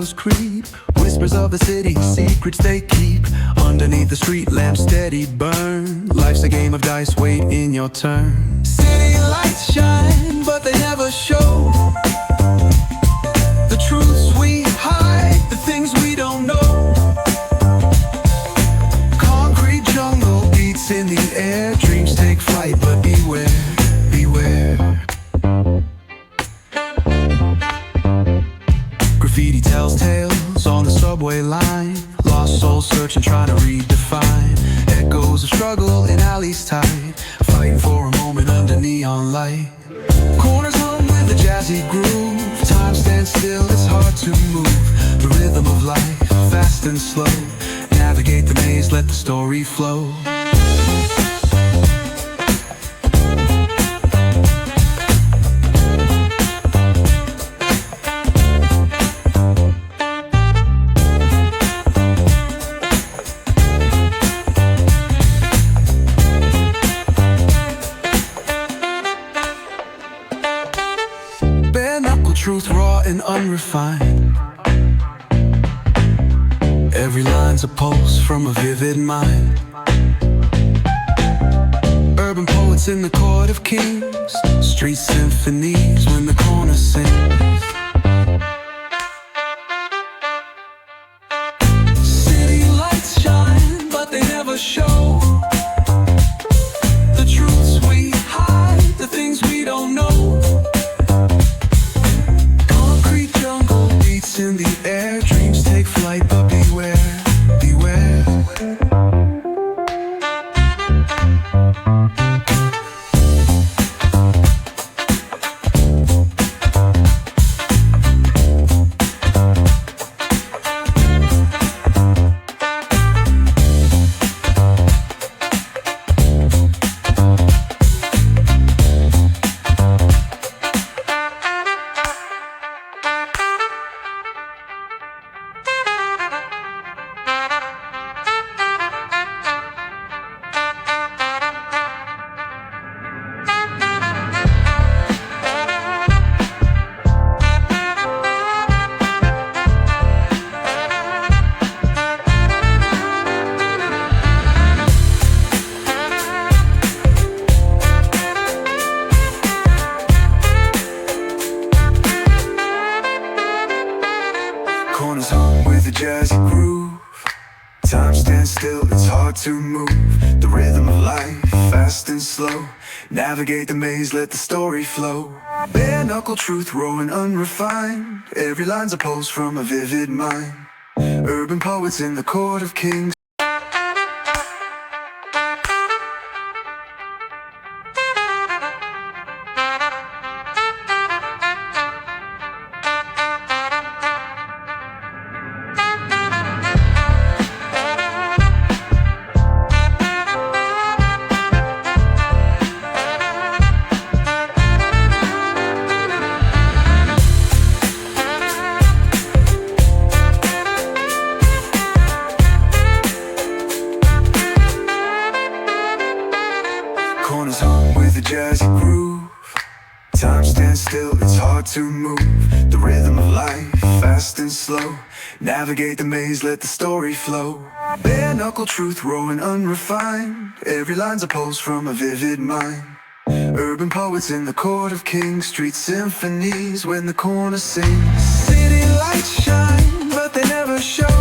shadows creep, whispers of the city, secrets they keep. Underneath the street lamps steady burn. Life's a game of dice, wait in your turn. City lights shine, but they never show the truths we hide, the things we don't know. Concrete jungle beats in the air. Dreams take flight, but beware, beware. Graffiti tells tales on the subway line. Lost souls searching, trying to redefine. Echoes of struggle in alleys tight, fighting for a moment under neon light. Corners hum with a jazzy groove. Time stands still, it's hard to move. The rhythm of life, fast and slow. Navigate the maze, let the story flow. Truth raw and unrefined. Every line's a pulse from a vivid mind. Urban poets in the court of kings. Street symphonies when the corner sings. City lights shine, but they never show the truths we hide, the things we don't know. In the air, dreams take flight, but beware, beware. Corners hum with a jazzy groove. Time stands still, it's hard to move. The rhythm of life, fast and slow. Navigate the maze, let the story flow. Bare knuckle truth, raw and unrefined. Every line's a pulse from a vivid mind. Urban poets in the court of kings. Corners hum with a jazzy groove. Time stands still, it's hard to move. The rhythm of life, fast and slow. Navigate the maze, let the story flow. Bare knuckle truth, raw and unrefined. Every line's a pulse from a vivid mind. Urban poets in the court of kings. Street symphonies when the corner sings. City lights shine, but they never show